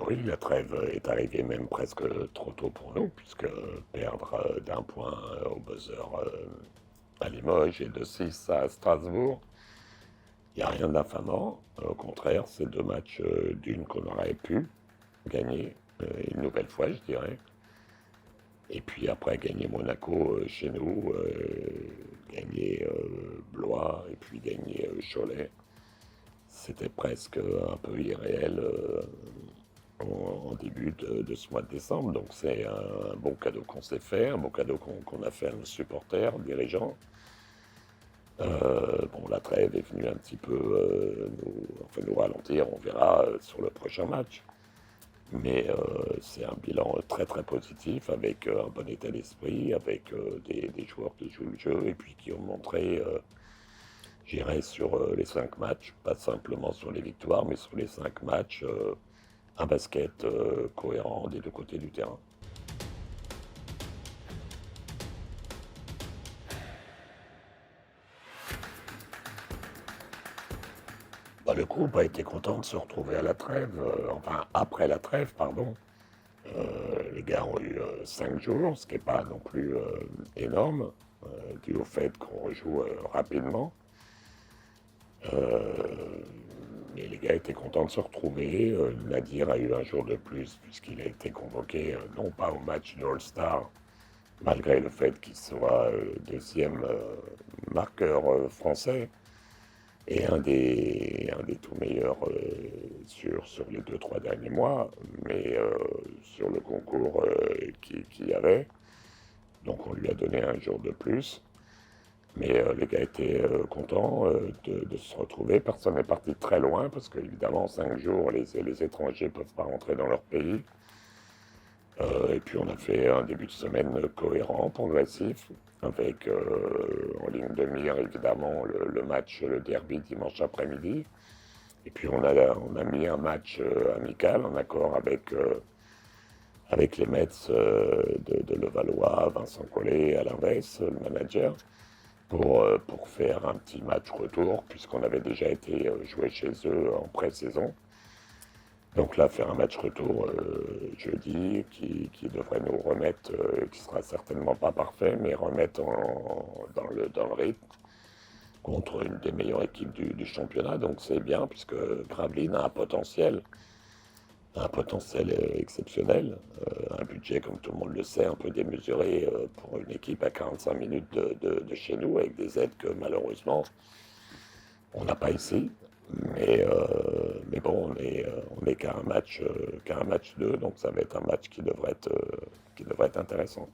Oui, la trêve est arrivée même presque trop tôt pour nous, puisque perdre d'un point au buzzer à Limoges et de 6 à Strasbourg, il n'y a rien d'infamant. Au contraire, c'est deux matchs d'une qu'on aurait pu gagner une nouvelle fois, je dirais. Et puis après, gagner Monaco chez nous, gagner Blois et puis gagner Cholet. C'était presque un peu irréel en début de ce mois de décembre. Donc c'est un bon cadeau qu'on s'est fait, un bon cadeau qu'on a fait à nos supporters, dirigeants. Bon, la trêve est venue un petit peu nous ralentir, on verra sur le prochain match. Mais c'est un bilan très très positif avec un bon état d'esprit, avec des joueurs qui jouent le jeu et puis qui ont montré, j'irai sur les 5 matchs, pas simplement sur les victoires, mais sur les 5 matchs, un basket cohérent des deux côtés du terrain. Bah, le groupe a été content de se retrouver à la trêve, enfin après la trêve, pardon. Les gars ont eu 5 jours, ce qui n'est pas non plus énorme, dû au fait qu'on rejoue rapidement. Mais les gars étaient contents de se retrouver. Nadir a eu un jour de plus puisqu'il a été convoqué non pas au match de All-Star, malgré le fait qu'il soit deuxième marqueur français et un des tout meilleurs sur les 2, 3 derniers mois, mais sur le concours qu'il y avait. Donc on lui a donné un jour de plus. Mais les gars étaient contents de se retrouver. Personne n'est parti très loin parce qu'évidemment, 5 jours, les étrangers ne peuvent pas rentrer dans leur pays. Et puis on a fait un début de semaine cohérent, progressif, avec en ligne de mire évidemment le match, le derby dimanche après-midi. Et puis on a mis un match amical en accord avec les Mets de Levallois, Vincent Collet, Alain Weiss, le manager, pour faire un petit match retour, puisqu'on avait déjà été joué chez eux en pré-saison. Donc là, faire un match retour jeudi qui devrait nous remettre, qui sera certainement pas parfait, mais remettre dans le rythme contre une des meilleures équipes du championnat. Donc c'est bien, puisque Gravelines a un potentiel exceptionnel, un budget, comme tout le monde le sait, un peu démesuré pour une équipe à 45 minutes de chez nous, avec des aides que malheureusement on n'a pas ici. Mais bon, on est qu'à un match 2, donc ça va être un match qui devrait être intéressant.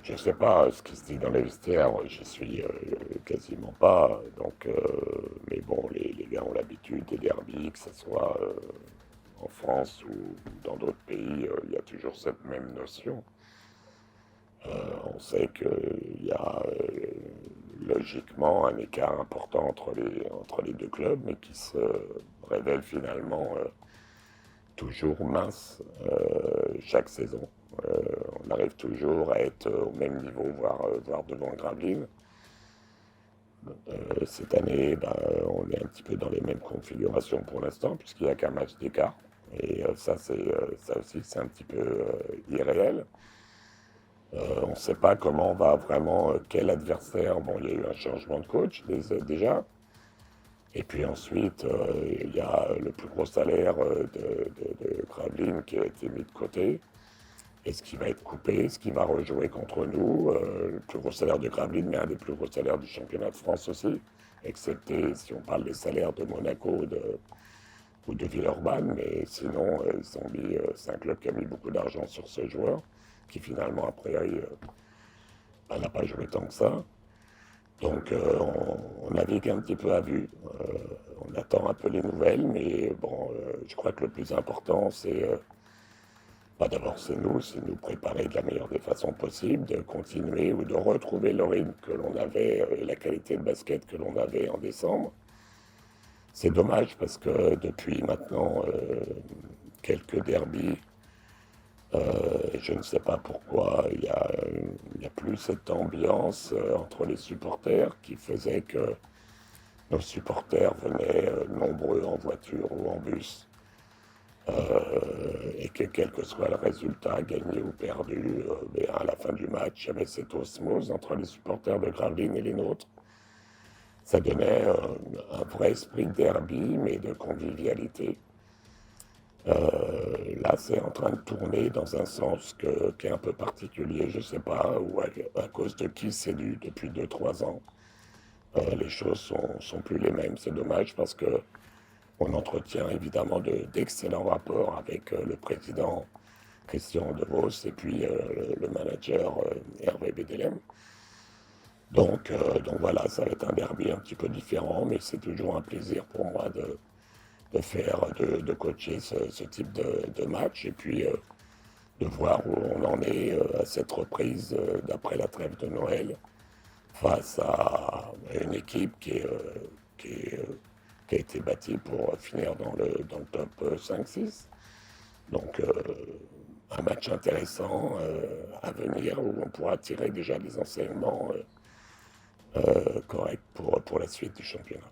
Je ne sais pas ce qui se dit dans les vestiaires, j'y suis quasiment pas. Donc, mais bon, les gars ont l'habitude des derbies, que ce soit en France ou dans d'autres pays, il y a toujours cette même notion. On sait qu'il y a logiquement un écart important entre les deux clubs, mais qui se révèle finalement toujours mince chaque saison. On arrive toujours à être au même niveau, voire devant Gravelines. Cette année, ben, on est un petit peu dans les mêmes configurations pour l'instant, puisqu'il n'y a qu'un match d'écart. Et ça aussi, c'est un petit peu irréel. On ne sait pas comment on va vraiment, quel adversaire. Bon, il y a eu un changement de coach déjà. Et puis ensuite, il y a le plus gros salaire de Gravelines qui a été mis de côté. Est-ce qu'il va être coupé? Est-ce qu'il va rejouer contre nous? Le plus gros salaire de Gravelines, mais un des plus gros salaires du championnat de France aussi, excepté si on parle des salaires de Monaco ou de Villeurbanne. Mais sinon, c'est un club qui a mis beaucoup d'argent sur ce joueur, qui finalement, après, n'a pas joué tant que ça. Donc on navigue un petit peu à vue. On attend un peu les nouvelles, mais bon, je crois que le plus important, pas d'abord c'est nous préparer de la meilleure des façons possibles, de continuer ou de retrouver le rythme que l'on avait et la qualité de basket que l'on avait en décembre. C'est dommage parce que depuis maintenant quelques derbies, Et je ne sais pas pourquoi il y a plus cette ambiance entre les supporters qui faisait que nos supporters venaient nombreux en voiture ou en bus. Et que quel que soit le résultat, gagné ou perdu, ben, à la fin du match, il y avait cette osmose entre les supporters de Gravelines et les nôtres. Ça donnait un vrai esprit de derby, mais de convivialité. Là, c'est en train de tourner dans un sens qui est un peu particulier, je ne sais pas, ou à cause de qui c'est dû depuis 2 3 ans. Les choses sont plus les mêmes. C'est dommage parce que on entretient évidemment d'excellents rapports avec le président Christian De Vos et puis le manager Hervé Bedelem. Donc voilà, ça va être un derby un petit peu différent, mais c'est toujours un plaisir pour moi de coacher ce type de match et puis de voir où on en est à cette reprise d'après la trêve de Noël face à une équipe qui a été bâtie pour finir dans le top 5-6. Donc un match intéressant à venir où on pourra tirer déjà des enseignements corrects pour la suite du championnat.